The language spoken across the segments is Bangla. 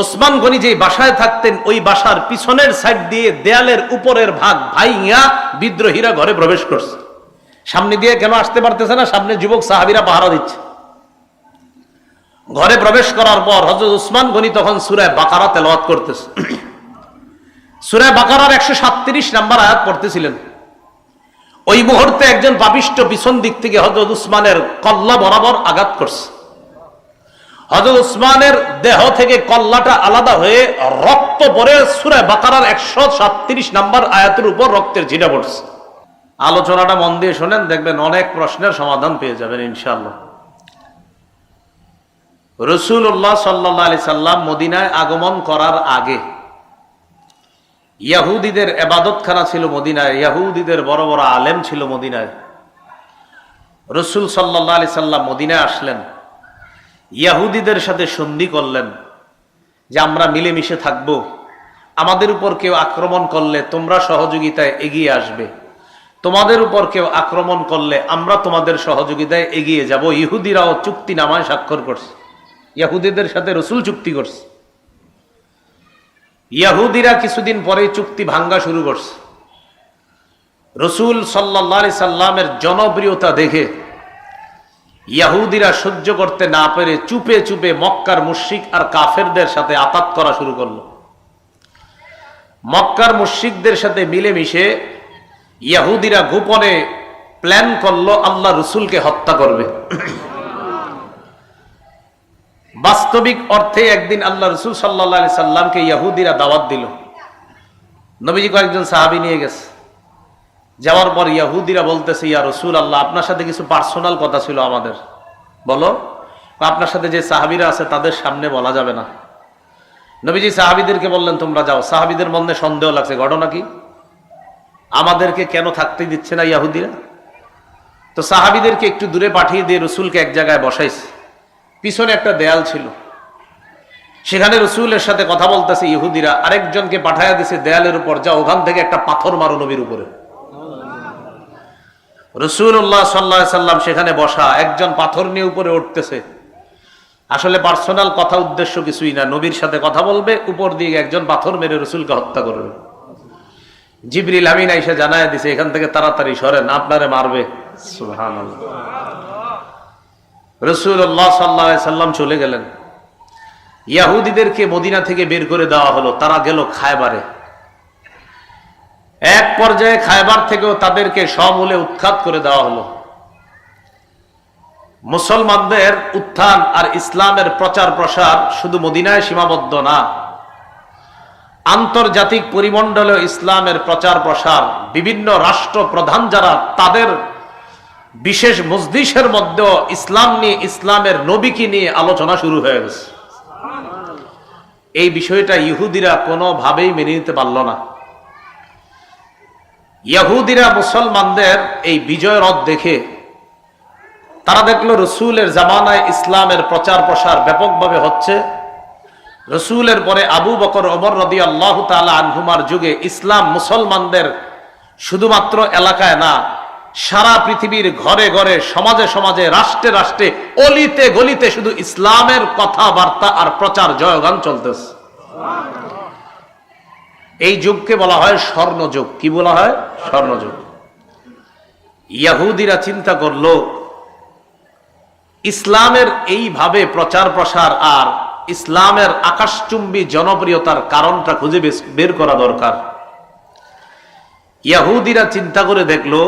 ওসমান গনি যে বাসায় থাকতেন ওই বাসার পিছনের সাইড দিয়ে দেয়ালের উপরের ভাগ ভাইয়া বিদ্রোহীরা ঘরে প্রবেশ করছে। সামনে দিয়ে কেন আসতে পারতেছে না? সামনে যুবক সাহাবীরা পাহারা দিচ্ছে। ঘরে প্রবেশ করার পর হযরত ওসমান গনি তখন সূরা বাকারা তেলাওয়াত করতেছে। সূরা বাকারার 137 নম্বর আয়াত পড়তেছিলেন। ওই মুহূর্তে একজন পাপিষ্ঠ পিছন দিক থেকে হযরত উসমানের কল্লা বরাবর আঘাত করছে। হযরত উসমানের দেহ থেকে কল্লাটা আলাদা হয়ে রক্ত পড়ে সূরা বাকারার 137 নম্বর আয়াতের উপর রক্তের ছিটা পড়ছে। আলোচনাটা মন দিয়ে শোনেন, দেখবেন অনেক প্রশ্নের সমাধান পেয়ে যাবেন ইনশাআল্লাহ। রাসূলুল্লাহ সাল্লাল্লাহু আলাইহি সাল্লাম মদিনায় আগমন করার আগে ইহুদিদের ইবাদতখানা ছিল মদিনায়, ইহুদিদের বড় বড় আলেম ছিল মদিনায়। রাসূল সাল্লাল্লাহু আলাইহি সাল্লাম মদিনায় আসলেন, ইহুদিদের সাথে সন্ধি করলেন যে আমরা মিলেমিশে থাকবো, আমাদের উপর কেউ আক্রমণ করলে তোমরা সহযোগিতায় এগিয়ে আসবে, তোমাদের উপর কেউ আক্রমণ করলে আমরা তোমাদের সহযোগিতায় এগিয়ে যাব। ইহুদিরাও চুক্তিনামায় স্বাক্ষর করছে, ইহুদিদের সাথে রাসূল চুক্তি করছে। ইহুদিরা কিছুদিন পরে চুক্তি ভাঙ্গা শুরু করছে। রাসূল সাল্লাল্লাহু আলাইহি সাল্লামের জনপ্রিয়তা দেখে ইহুদিরা সহ্য করতে না পেরে চুপে চুপে মক্কার মুশরিক আর কাফেরদের সাথে আতাত করা শুরু করলো। মক্কার মুশরিকদের সাথে মিলেমিশে ইহুদিরা গোপনে প্ল্যান করলো আল্লাহ রাসূলকে হত্যা করবে। বাস্তবিক অর্থে একদিন আল্লাহ রাসূল সাল্লাল্লাহু আলাইহি সাল্লামকে ইহুদিরা দাওয়াত দিল। নবীজি কয়েকজন সাহাবী নিয়ে গেছে। যাওয়ার পর ইহুদিরা বলতেছে, ইয়া রাসূলুল্লাহ, আপনার সাথে কিছু পার্সোনাল কথা ছিল আমাদের। বলো। আপনার সাথে যে সাহাবীরা আছে তাদের সামনে বলা যাবে না। নবীজি সাহাবীদেরকে বললেন, তোমরা যাও। সাহাবীদের মনে সন্দেহ লাগছে, ঘটনা কি? আমাদেরকে কেন থাকতে দিচ্ছে না ইহুদিরা? তো সাহাবীদেরকে একটু দূরে পাঠিয়ে দিয়ে রাসূলকে এক জায়গায় বসাইছে। পিছনে একটা দেয়াল ছিল, সেখানে রাসূলের সাথে কথা বলতেছে ইহুদিরা। আরেকজনকে পাঠাইয়া দিছে দেয়ালের উপর, যা ওখান থেকে একটা পাথর মারো নবীর উপরে। রাসূলুল্লাহ সাল্লাল্লাহু আলাইহি সাল্লাম সেখানে বসা, একজন পাথর নিয়ে উপরে উঠতেছে। আসলে পার্সোনাল কথা উদ্দেশ্য কিছুই না, নবীর সাথে কথা বলবে, উপর দিয়ে একজন পাথর মেরে রাসূলকে হত্যা করবে। জিবরিল আমিন আইসা জানায় দিছে, এখান থেকে তাড়াতাড়ি সরেন, আপনারে মারবে। সুবহানাল্লাহ। রাসূলুল্লাহ সাল্লাল্লাহু আলাইহি সাল্লাম চলে গেলেন। ইহুদিদেরকে মদিনা থেকে বের করে দেওয়া হলো, তারা গেল খায়বারে। এক পর্যায়ে খায়বার থেকেও তাদেরকে সমূলে উৎখাত করে দেওয়া হলো। মুসলমানদের উত্থান আর ইসলামের প্রচার প্রসার শুধু মদিনায় সীমাবদ্ধ না, আন্তর্জাতিক পরিমণ্ডলে ইসলামের প্রচার প্রসার, বিভিন্ন রাষ্ট্র প্রধান যারা, তাদের বিশেষ মজলিসের মধ্যে ইসলাম নিয়ে, ইসলামের নবীকে নিয়ে আলোচনা শুরু হয়ে গেছে। এই বিষয়টা ইহুদিরা কোনোভাবেই মেনে নিতে পারল না। ইহুদিরা মুসলমানদের এই বিজয় রথ দেখে তারা দেখলো রাসূলের জামানায় ইসলামের প্রচার প্রসার ব্যাপকভাবে হচ্ছে। রাসূলের পরে আবু বকর, ওমর রাদিয়াল্লাহু তাআলা আনহুমার যুগে ইসলাম মুসলমানদের শুধুমাত্র এলাকায় না, সারা পৃথিবীর ঘরে ঘরে, সমাজে সমাজে, রাষ্ট্রে রাষ্ট্রে, অলিতে গলিতে শুধু ইসলামের কথাবার্তা আর প্রচার জয়গান চলতেছে। এই যুগকে বলা হয় স্বর্ণযুগ। কি বলা হয়? স্বর্ণযুগ। ইহুদিরা চিন্তা করলো ইসলামের এইভাবে প্রচার প্রসার আর ইসলামের আকাশচুম্বী জনপ্রিয়তার কারণটা খুঁজে বের করা দরকার। ইহুদিরা চিন্তা করে দেখলো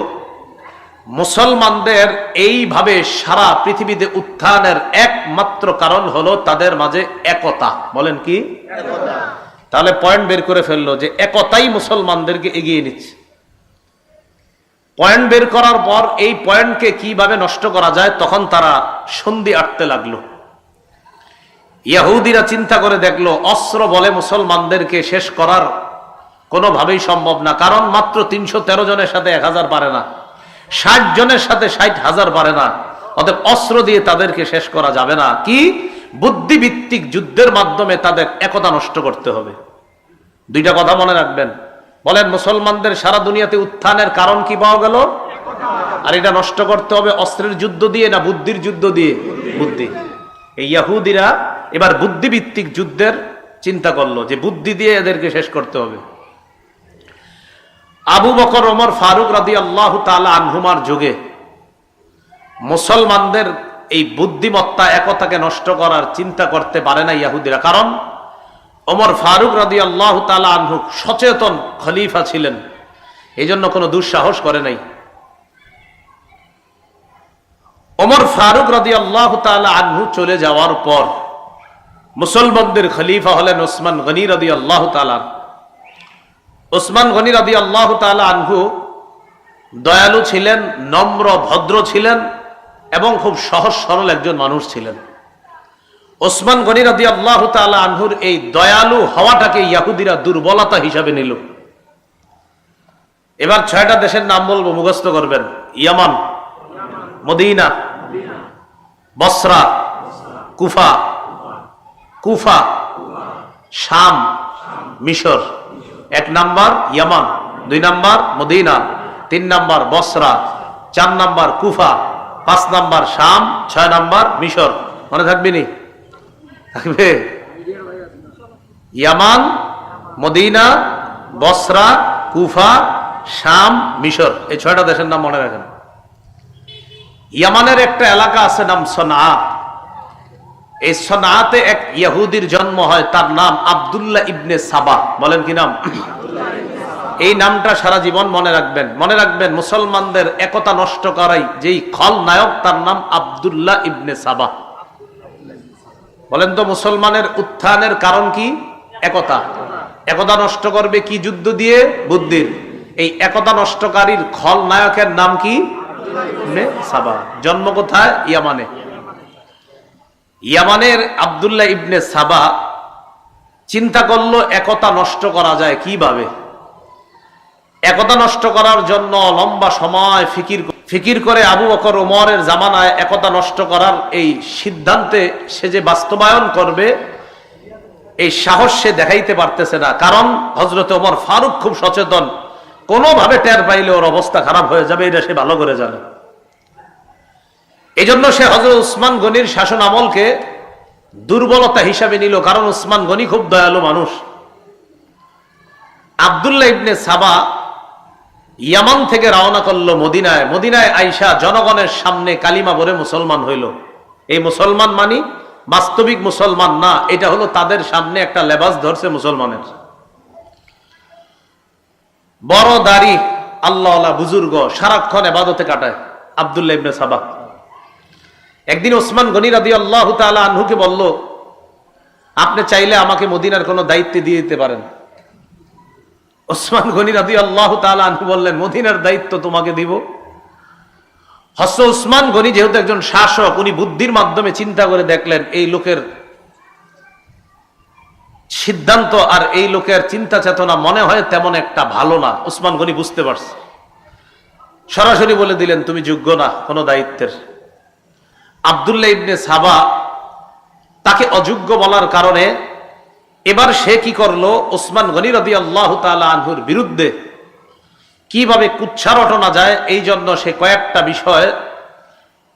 মুসলমানদের এইভাবে সারা পৃথিবীতে উত্থানের একমাত্র কারণ হলো তাদের মাঝে একতা। বলেন কি? একতা। তাহলে পয়েন্ট বের করে ফেললো যে একতাই মুসলমানদেরকে এগিয়ে নিচ্ছে। পয়েন্ট বের করার পর এই পয়েন্টকে কিভাবে নষ্ট করা যায়, তখন তারা সন্ধি আটতে লাগলো। ইহুদিরা চিন্তা করে দেখলো অস্ত্র বলে মুসলমানদেরকে শেষ করার কোনোভাবেই সম্ভব না, কারণ মাত্র 313 জনের সাথে 1000 পারে না, 60 জনের সাথে 60,000 পারে না। অতএব অস্ত্র দিয়ে তাদেরকে শেষ করা যাবে না। কি? বুদ্ধিভিত্তিক যুদ্ধের মাধ্যমে তাদের একতা নষ্ট করতে হবে। দুইটা কথা মনে রাখবেন। বলেন, মুসলমানদের সারা দুনিয়াতে উত্থানের কারণ কি পাওয়া গেল? আর এটা নষ্ট করতে হবে অস্ত্রের যুদ্ধ দিয়ে না বুদ্ধির যুদ্ধ দিয়ে? বুদ্ধি। এই ইহুদিরা এবার বুদ্ধিভিত্তিক যুদ্ধের চিন্তা করলো যে বুদ্ধি দিয়ে এদেরকে শেষ করতে হবে। আবু বকর ওমর ফারুক রাদিয়াল্লাহু তাআলা আনহুমার যুগে মুসলমানদের এই বুদ্ধিমত্তা একতাকে নষ্ট করার চিন্তা করতে পারে না ইহুদিরা। কারণ ওমর ফারুক রাদিয়াল্লাহু তাআলা আনহু সচেতন খলিফা ছিলেন, এই জন্য কোনো দুঃসাহস করে নাই। ওমর ফারুক রাদিয়াল্লাহু তাআলা আনহু চলে যাওয়ার পর মুসলমানদের খলিফা হলেন ওসমান গনি রাদিয়াল্লাহু তাআলা। ওসমান গনি রাদিয়াল্লাহু তাআলা আনহু দয়ালু ছিলেন, নম্র ভদ্র ছিলেন এবং খুব সহজ সরল একজন মানুষ ছিলেন। ওসমান গনি রাদিয়াল্লাহু তাআলা আনহুর এই দয়ালু হওয়াটাকে ইহুদিরা দুর্বলতা হিসাবে নিল। এবার 6টা দেশের নাম বলবো, মুখস্থ করবেন। ইয়ামান, মদিনা, বসরা, কুফা, কুফা, শাম, মিশর। 1 নাম্বার ইয়ামান, 2 নাম্বার মদিনা, 3 নাম্বার বসরা, 4 নাম্বার কুফা, 5 নাম্বার শাম, 6 নাম্বার মিশর। মনে থাকবে নি? থাকবে? ইয়ামান, মদিনা, বসরা, কুফা, শাম, মিশর, এই 6টা দেশের নাম মনে রাখেন। ইয়ামানের একটা এলাকা আছে নাম সনা। এই সনাতে এক ইহুদির জন্ম হয়, তার নাম আব্দুল্লাহ ইবনে সাবা। বলেন কি নাম? এই নামটা সারা জীবন মনে রাখবেন। মনে রাখবেন মুসলমানদের একতা নষ্ট করাই যেই খলনায়ক, তার নাম আব্দুল্লাহ ইবনে সাবা। বলেন তো মুসলমানের উত্থানের কারণ কি? একতা। একতা নষ্ট করবে কি যুদ্ধ দিয়ে? বুদ্ধির। এই একতা নষ্টকারীর খলনায়কের নাম কি? ইবনে সাবা। জন্ম কোথায়? ইয়ামানে। ইয়ামানের আব্দুল্লাহ ইবনে সাবা চিন্তা করলো একতা নষ্ট করা যায় কিভাবে। একতা নষ্ট করার জন্য লম্বা সময় ফিকির করে আবু বকর ওমরের জামানায় একতা নষ্ট করার এই সিদ্ধান্তে সে যে বাস্তবায়ন করবে, এই সাহস সে দেখাইতে পারতেছে না। কারণ হযরত ওমর ফারুক খুব সচেতন, কোনোভাবে টের পাইলে ওর অবস্থা খারাপ হয়ে যাবে, এটা সে ভালো করে জানে। এই জন্য সে হযরত উসমান গনির শাসন আমলকে দুর্বলতা হিসাবে নিল, কারণ উসমান গনি খুব দয়ালু মানুষ। আব্দুল্লাহ ইবনে সাবা ইয়ামান থেকে রওনা করলো মদিনায়। মদিনায় আইসা জনগণের সামনে কালিমা বলে মুসলমান হইল। এই মুসলমান মানি বাস্তবিক মুসলমান না, এটা হলো তাদের সামনে একটা লেবাস ধরছে মুসলমানের। বড় দাড়ি, আল্লাহওয়ালা বুজুর্গ, সারাক্ষণ ইবাদতে কাটায় আব্দুল্লাহ ইবনে সাবা। একদিন ওসমান গনি রাদিয়াল্লাহু তাআলা আনহুকে বলল, আপনি চাইলে আমাকে মদিনার কোনো দায়িত্ব দিয়ে দিতে পারেন। ওসমান গনি রাদিয়াল্লাহু তাআলা আনহু বললেন, মদিনার দায়িত্ব তোমাকে দিব? হযরত উসমান গনি যেহেতু একজন শাসক, উনি বুদ্ধির মাধ্যমে চিন্তা করে দেখলেন এই লোকের সিদ্ধান্ত আর এই লোকের চিন্তা চেতনা মনে হয় তেমন একটা ভালো না। উসমান গনি বুঝতে পারছে, সরাসরি বলে দিলেন, তুমি যোগ্য না কোনো দায়িত্বের। আব্দুল্লাহ ইবনে সাবা তাকে অযোগ্য বলার কারণে এবার সে কি করলো, ওসমান গনি রাদিয়াল্লাহু তাআলা আনহুর বিরুদ্ধে কিভাবে কুচ্ছা রটনা যায়, এই জন্য সে কয়েকটা বিষয়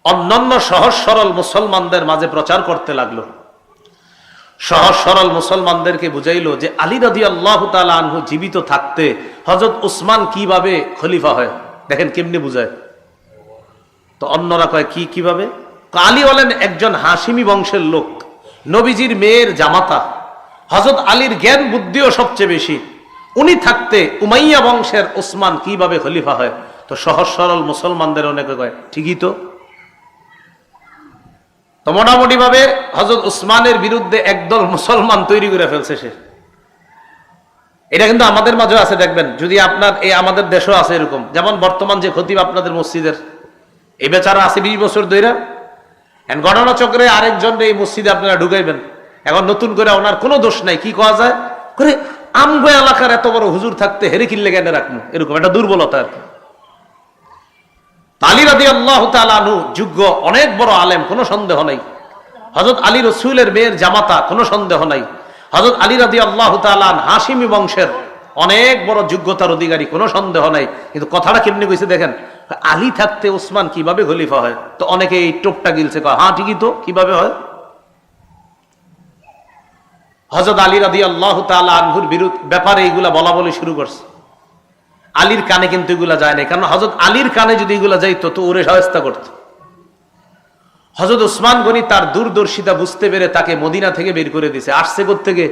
অন্যান্য সহজ সরল মুসলমানদের মাঝে প্রচার করতে লাগলো। সহজ সরল মুসলমানদেরকে বুঝাইলো যে আলী রাদিয়াল্লাহু তাআলা আনহু জীবিত থাকতে হযরত উসমান কিভাবে খলিফা হয়, দেখেন কেমনে বুঝায়। তো অন্যরা কয় কিভাবে? আলী হলেন একজন হাশিমি বংশের লোক, নবীজির মেয়ের জামাতা, হযরত আলীর জ্ঞান বুদ্ধিও সবচেয়ে বেশি। উনি থাকতে উমাইয়া বংশের উসমান কিভাবে খলিফা হয়? তো সহজ সরল মুসলমানদের অনেকে কয় ঠিকই তো। তো মোটামুটি ভাবে হযরত উসমানের বিরুদ্ধে একদল মুসলমান তৈরি করে ফেলছে সে। এটা কিন্তু আমাদের মাঝে আছে, দেখবেন যদি আপনার এই আমাদের দেশও আছে এরকম। যেমন বর্তমান যে খতিব আপনাদের মসজিদের, এই বেচারা আছে 20 বছর ধরে। ঘটনা চক্রে আরেকজন এই মসজিদে আপনারা ঢুকাইবেন, এখন নতুন করে ওনার কোনো দোষ নাই, কি কওয়া যায় করে আমগো এলাকার এত বড় হুজুর থাকতে হেরে কিল্লে জ্ঞানে রাখবো, এরকম একটা দুর্বলতা আর কি। আলী রাদিয়াল্লাহু তাআলা আনহু যোগ্য অনেক বড় আলেম, কোনো সন্দেহ নাই। হযরত আলী রাসূলের মেয়ের জামাতা, কোনো সন্দেহ নাই। হযরত আলী রাদিয়াল্লাহু তাআলা হাশিমি বংশের অনেক বড় যোগ্যতার অধিকারী, কোনো সন্দেহ নাই। কিন্তু কথাটা কেমনি কইছে দেখেন, আলী থাকতে ওসমান কিভাবে খলিফা হয়? তো অনেকে এই টোপটা গিলছে, হ্যাঁ ঠিকই তো, কিভাবে হয়? হযরত আলী রাদিয়াল্লাহু তাআলা আনহুর ব্যাপারে এইগুলা বলা বলে শুরু করছে। আলীর কানে কিন্তু এগুলা যায় না, কারণ হযরত আলীর কানে যদি এগুলা যাইতো তো ওরে শায়েস্তা করত। হযরত ওসমান গনি তার দূরদর্শিতা বুঝতে পেরে তাকে মদিনা থেকে বের করে দিয়েছে। আসছে কোত্থেকে?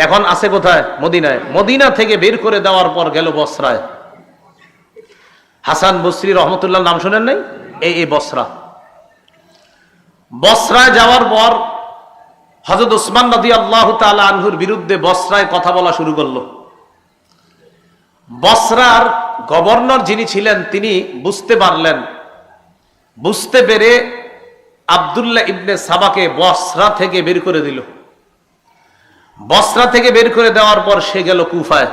এখন আছে কোথায়? মদিনায়। মদিনা থেকে বের করে দেওয়ার পর গেল বসরায়। হাসান বসরি রহমতুল্লাহ নাম শোনেন নাই? এই বসরা। বসরায় যাওয়ার পর হযরত ওসমান রাদিয়াল্লাহু তাআলা আনহুর বিরুদ্ধে বসরায় কথা বলা শুরু করলো। বসরার গভর্নর যিনি ছিলেন তিনি বুঝতে পারলেন, বুঝতে পেরে আব্দুল্লাহ ইবনে সাবাকে বসরা থেকে বের করে দিল। বসরা থেকে বের করে দেওয়ার পর সে গেল কুফায়।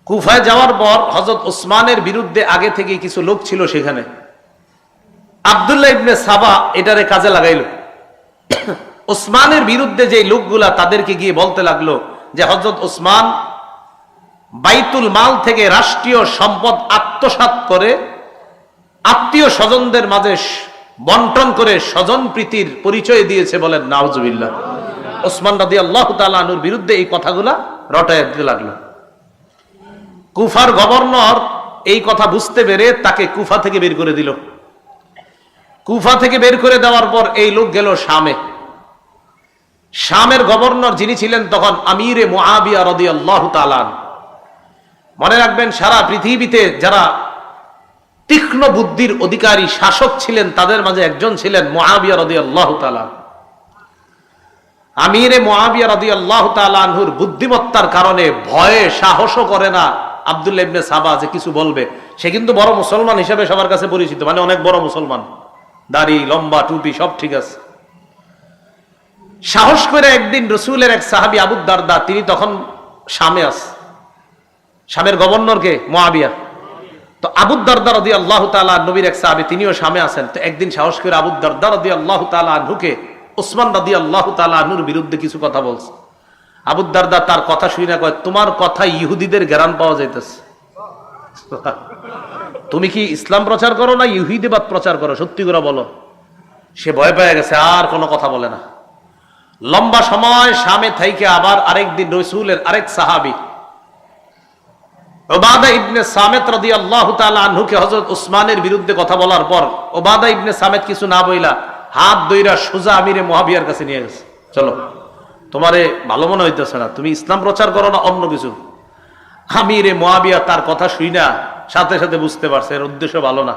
কুফায় যাওয়ার পর হযরত ওসমানের বিরুদ্ধে আগে থেকে কিছু লোক ছিল সেখানে। আব্দুল্লাহ ইবনে সাবা এটারে কাজে লাগাইল। ওসমানের বিরুদ্ধে যে লোকগুলা তাদেরকে গিয়ে বলতে লাগলো যে হযরত ওসমান বাইতুল মাল থেকে রাষ্ট্রীয় সম্পদ আত্মসাৎ করে আত্মীয় স্বজনদের মাঝে বন্টন করে স্বজন প্রীতির পরিচয় দিয়েছে। বলেন নাউজুবিল্লাহ। ওসমান রাদিয়াল্লাহু তাআলা আনহুর বিরুদ্ধে এই কথাগুলা রটায় দিতে লাগলো। কুফার গভর্নর এই কথা বুঝতে পেরে তাকে কুফা থেকে বের করে দিল। কুফা থেকে বের করে দেওয়ার পর এই লোক গেল শামে। শামের গভর্নর যিনি ছিলেন তখন আমিরে মুআবিয়া রাদিয়াল্লাহু তাআলা। মনে রাখবেন, সারা পৃথিবীতে যারা তীক্ষ্ণ বুদ্ধির অধিকারী শাসক ছিলেন তাদের মাঝে একজন ছিলেন মুআবিয়া রাদিয়াল্লাহু তাআলা। আমিরে মুআবিয়া রাদিয়াল্লাহু তাআলা আনহুর বুদ্ধিমত্তার কারণে ভয়ে সাহসও করে না আব্দুল্লাহ ইবনে সাবা যে কিছু বলবে। সে কিন্তু বড় মুসলমান হিসেবে সবার কাছে পরিচিত, মানে অনেক বড় মুসলমান, দাড়ি লম্বা, টুপি সব ঠিক আছে। সাহস করে একদিন রসুলের এক সাহাবী আবু দারদা, তিনি তখন শামে আছে। শামের গভর্নরকে মুআবিয়া। তো আবু দারদা রাদিয়াল্লাহু তাআলা নবীর এক সাহাবী, তিনিও শামে আছেন। তো একদিন সাহস করে আবু দারদা রাদিয়াল্লাহু তাআলা আনহুকে ওসমান রাদিয়াল্লাহু তাআলা আনহুর বিরুদ্ধে কিছু কথা বলছে। আবু দারদা তার কথা শুনে না কয়, তোমার কথা ইহুদিদের জ্ঞান পাওয়া যাইতেছে। তুমি কি ইসলাম প্রচার করো না ইহুদিবাদ প্রচার করো? সত্যি করে বলো। সে ভয় পেয়ে গেছে, আর কোনো কথা বলে না। লম্বা সময় শামে থাইকে আবার আরেকদিন রাসূলের আরেক সাহাবী উবাদা ইবনে সামিত রাদিয়াল্লাহু তাআলা আনহুকে হযরত ওসমানের বিরুদ্ধে কথা বলার পর উবাদা ইবনে সামিত কিছু না বইলা হাত ধইরা সোজা আমিরে মুআবিয়ার কাছে নিয়ে গেছে। চলো, তোমারে ভালো মনে হইতেছে না, তুমি ইসলাম প্রচার করো না অন্য কিছু। আমিরে মুআবিয়া তার কথা শুইনা সাথে সাথে বুঝতে পারছে এর উদ্দেশ্য ভালো না,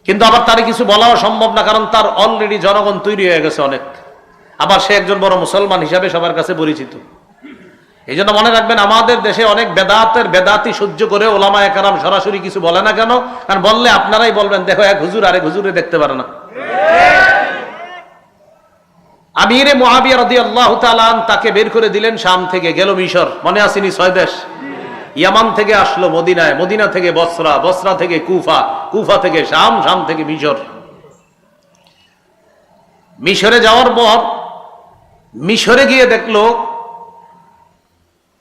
কিন্তু আবার তারে কিছু বলাও সম্ভব না, কারণ তার অলরেডি জনগণ তৈরি হয়ে গেছে অনেক। আবার সে একজন বড় মুসলমান হিসাবে সবার কাছে পরিচিত। এই জন্য মনে রাখবেন, আমাদের দেশে অনেক বেদাতি সহ্য করে ওলামায়ে কেরাম সরাসরি কিছু বলে না কেন? কারণ বললে আপনারাই বলবেন, দেখো এক হুজুর আরেক হুজুরে দেখতে পারে না। আমিরে মুআবিয়া রাদিয়াল্লাহু তাআলা তাকে বের করে দিলেন শাম থেকে। গেল মিশর, মনে আসেনি 6 দেশ। ইয়ামান থেকে আসলো মদিনায়, মদিনা থেকে বসরা, বসরা থেকে কুফা, কুফা থেকে শাম, শাম থেকে মিশর। মিশরে যাওয়ার পর মিশরে গিয়ে দেখলো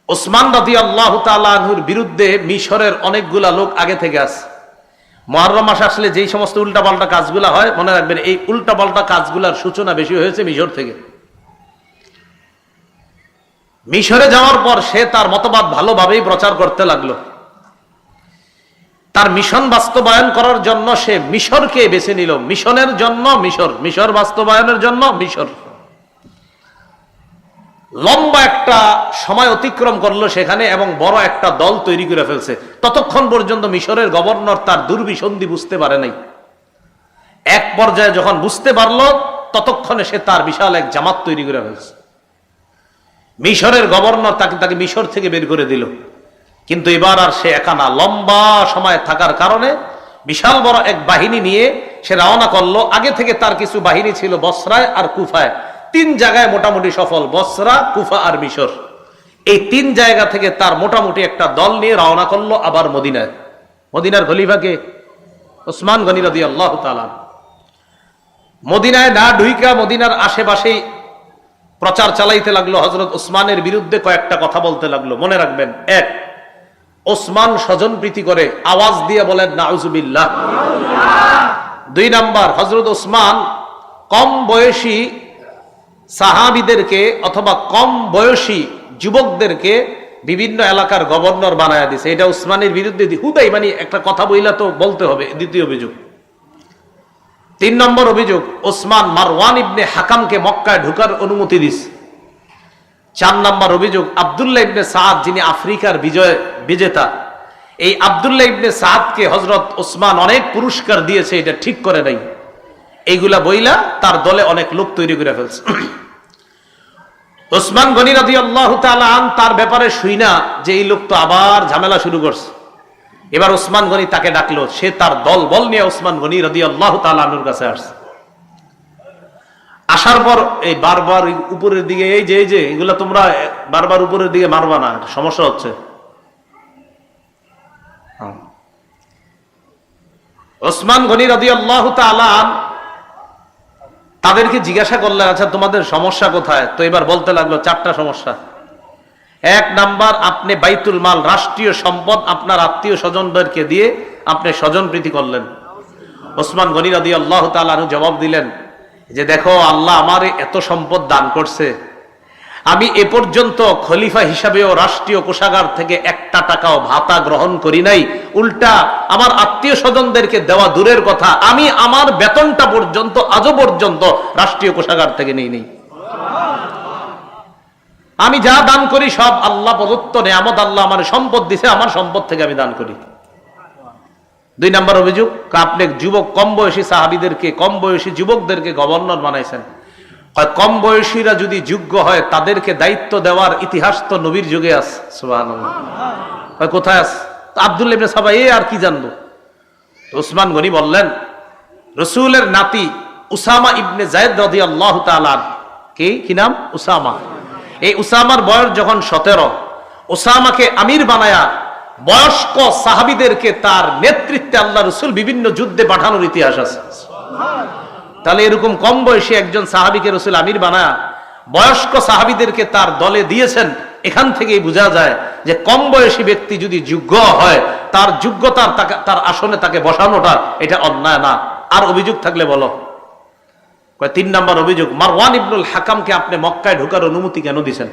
ওসমান রাদিয়াল্লাহু তাআলা আনহুর বিরুদ্ধে মিশরের অনেকগুলা লোক আগে থেকে আছে। মুহররম মাস আসলে যেই সমস্ত উল্টাপাল্টা কাজগুলা হয়, মনে রাখবেন এই উল্টাপাল্টা কাজগুলার সূচনা বেশি হয়েছে মিশর থেকে। মিশরে যাওয়ার পর সে তার মতবাদ ভালোভাবেই প্রচার করতে লাগলো। তার মিশন বাস্তবায়ন করার জন্য সে মিশরকে বেছে নিল। মিশনের জন্য মিশর, মিশর বাস্তবায়নের জন্য মিশর। লম্বা একটা সময় অতিক্রম করলো সেখানে এবং বড় একটা দল তৈরি করে ফেলছে। ততক্ষণ পর্যন্ত মিশরের গভর্নর তার দুর্বিসন্ধি বুঝতে পারে নাই। এক পর্যায়ে যখন বুঝতে পারলো, ততক্ষণে সে তার বিশাল এক জামাত তৈরি করে ফেলছে। মিশরের গভর্নর তাকে মিশর থেকে বের করে দিল। কিন্তু এবার আর সে একা না, লম্বা সময় থাকার কারণে বিশাল বড় এক বাহিনী নিয়ে সে রওনা করলো। আগে থেকে তার কিছু বাহিনী ছিল বসরায় আর কুফায়। 3 জায়গায় মোটামুটি সফল, বসরা, কুফা আর মিশর। এই 3 জায়গা থেকে তার মোটামুটি একটা দল নিয়ে রওনা করলো আবার মদিনায়। মদিনার খলিফাকে ওসমান গনি রাদিয়াল্লাহু তাআলা। মদিনায় না ঢুইকা মদিনার আশেপাশেই প্রচার চালাইতে লাগলো। হযরত ওসমানের বিরুদ্ধে কয়েকটা কথা বলতে লাগলো। মনে রাখবেন, 1, ওসমান স্বজন প্রীতি করে, আওয়াজ দিয়ে বলেন নাউজুবিল্লাহ। 2 নাম্বার, হযরত ওসমান কম বয়সী সাহাবীদেরকে অথবা কম বয়সী যুবকদেরকে বিভিন্ন এলাকার গভর্নর বানায়া দিছে। এটা উসমানের বিরুদ্ধে হুদাই মানে একটা কথা বইলা তো বলতে হবে। দ্বিতীয় অভিযোগ। 3 নম্বর অভিযোগ, ওসমান মারওয়ান ইবনে হাকামকে মক্কায় ঢোকার অনুমতি দিছে। 4 নম্বর অভিযোগ, আব্দুল্লাহ ইবনে সাদ যিনি আফ্রিকার বিজেতা, এই আব্দুল্লাহ ইবনে সাদকে হযরত ওসমান অনেক পুরস্কার দিয়েছে, এটা ঠিক করে নাই। এইগুলা বইলা তার দলে অনেক লোক তৈরি করে ফেলছে। ওসমান গনি রাদিয়াল্লাহু তাআলা আন তার ব্যাপারে শুইনা যে এই লোক তো আবার ঝামেলা শুরু করছে, এবার ওসমান গনি তাকে ডাকলো। সে তার দল বল নিয়ে ওসমান গনি রাদিয়াল্লাহু তাআলা আনহুর কাছে আসছে। আসার পর এই বারবার উপরের দিকে এই যে এগুলা তোমরা বারবার উপরের দিকে মারবা না, সমস্যা হচ্ছে। ওসমান গনি রাদিয়াল্লাহু তাআলা তাদেরকে জিজ্ঞাসা করলেন, আচ্ছা তোমাদের সমস্যা কোথায়? তো এবার বলতে লাগলো 4টা সমস্যা। 1 নাম্বার, আপনি বাইতুল মাল রাষ্ট্রীয় সম্পদ আপনার আত্মীয় স্বজনদেরকে দিয়ে আপনি স্বজনপ্রীতি করলেন। ওসমান গনি রাদিয়াল্লাহু তাআলা আনহু জবাব দিলেন যে দেখো, আল্লাহ আমার এত সম্পদ দান করছে, আমি এ পর্যন্ত খলিফা হিসাবেও রাষ্ট্রীয় কোষাগার থেকে 1টা টাকাও ভাতা গ্রহণ করি নাই। উল্টা আমার আত্মীয় স্বজনদেরকে দেওয়া দূরের কথা, আমি আমার বেতনটা পর্যন্ত আজও পর্যন্ত রাষ্ট্রীয় কোষাগার থেকে নেই। আমি যা দান করি সব আল্লাহ প্রদত্ত নেয়ামত, আল্লাহ আমার সম্পদ দিছে, আমার সম্পদ থেকে আমি দান করি। 2 নম্বর অভিযোগ, আপনি যুবক কম বয়সী সাহাবীদেরকে, কম বয়সী যুবকদেরকে গভর্নর বানাইছেন। কম বয়সীরা যদি যোগ্য হয় তাদেরকে দায়িত্ব দেওয়ার ইতিহাস তো নবীর যুগে আছে। সুবহানাল্লাহ। কোথায় আছে? আব্দুল্লাহ ইবনে সাবা আর কি জানবো? ওসমান গনি বললেন, রাসূলের নাতি উসামা ইবনে যায়েদ রাদিয়াল্লাহু তাআলা, কি নাম? উসামা। এই উসামার বয়স যখন 17, উসামাকে আমির বানায়া বয়স্ক সাহাবীদেরকে তার নেতৃত্বে আল্লাহ রাসূল বিভিন্ন যুদ্ধে পাঠানোর ইতিহাস আছে। তাহলে এরকম কম বয়সী একজন সাহাবীকে রাসূল আমির বানায়া বয়স্ক সাহাবীদেরকে তার দলে দিয়েছেন। এখান থেকেই বোঝা যায় যে কম বয়সী ব্যক্তি যদি যোগ্য হয়, তার যোগ্যতার তার আসনে তাকে বসানোটা এটা অন্যায় না। আর অভিযোগ থাকলে বলো। 3 নম্বর অভিযোগ, মারওয়ান ইবনুল হাকামকে আপনি মক্কায় ঢোকার অনুমতি কেন দিয়েছেন?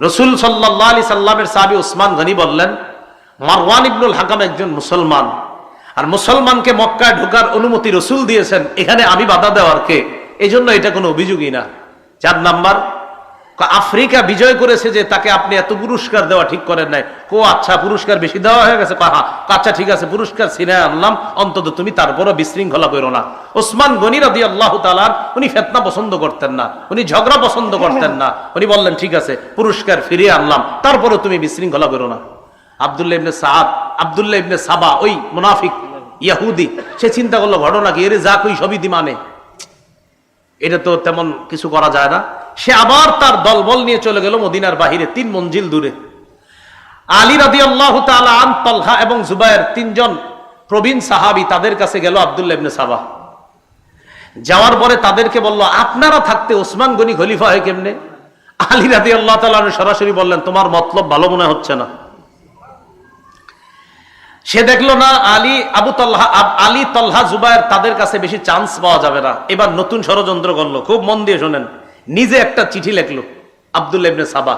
রাসূল সাল্লাল্লাহু আলাইহি সাল্লামের সাহাবী ওসমান গনি বললেন, মারওয়ান ইবনুল হাকাম একজন মুসলমান, আর মুসলমানকে মক্কায় ঢোকার অনুমতি রাসূল দিয়েছেন, এখানে আমি বাধা দেওয়ার কে? এই জন্য এটা কোনো অভিযোগই না। 4 নাম্বার, আফ্রিকা বিজয় করেছে যে তাকে আপনি এত পুরস্কার দেওয়া ঠিক করেন নাই। আচ্ছা পুরস্কার বেশি দেওয়া হয়ে গেছে? আচ্ছা ঠিক আছে, পুরস্কার ছিনে আনলাম, অন্তত তুমি তারপরও বিশৃঙ্খলা করো না। ওসমান গনি রাদিয়াল্লাহু তাআলা উনি ফিতনা পছন্দ করতেন না, উনি ঝগড়া পছন্দ করতেন না। উনি বললেন ঠিক আছে, পুরস্কার ফিরিয়ে আনলাম, তারপরও তুমি বিশৃঙ্খলা করো না। আব্দুল্লাহ ইবনে সাদ, আব্দুল্লাহ ইবনে সাবা, ওই মুনাফিক ইহুদি, সে চিন্তা করলো ঘটনা কি, এর যা কই সবই দি মানে, এটা তো তেমন কিছু করা যায় না। সে আবার তার দলবল নিয়ে চলে গেল মদিনার বাহিরে 3 মঞ্জিল দূরে। আলী রাদিয়াল্লাহু তাআলা আন, তালহা এবং জুবায়ের 3 জন প্রবীণ সাহাবী তাদের কাছে গেল আব্দুল্লাহ ইবনে সাবা। যাওয়ার পরে তাদেরকে বলল, আপনারা থাকতে ওসমান গনি খলিফা হয় কেমনে? আলী রাদিয়াল্লাহু তাআলা সরাসরি বললেন, তোমার মতলব ভালো মনে হচ্ছে না। সে দেখলো না আলী তালহা জুবায়ের তাদের কাছে বেশি চান্স পাওয়া যাবে না। এবার নতুন ষড়যন্ত্র করলো, খুব মন দিয়ে শোনেন। নিজে একটা চিঠি লেখলো আব্দুল্লাহ ইবনে সাবা।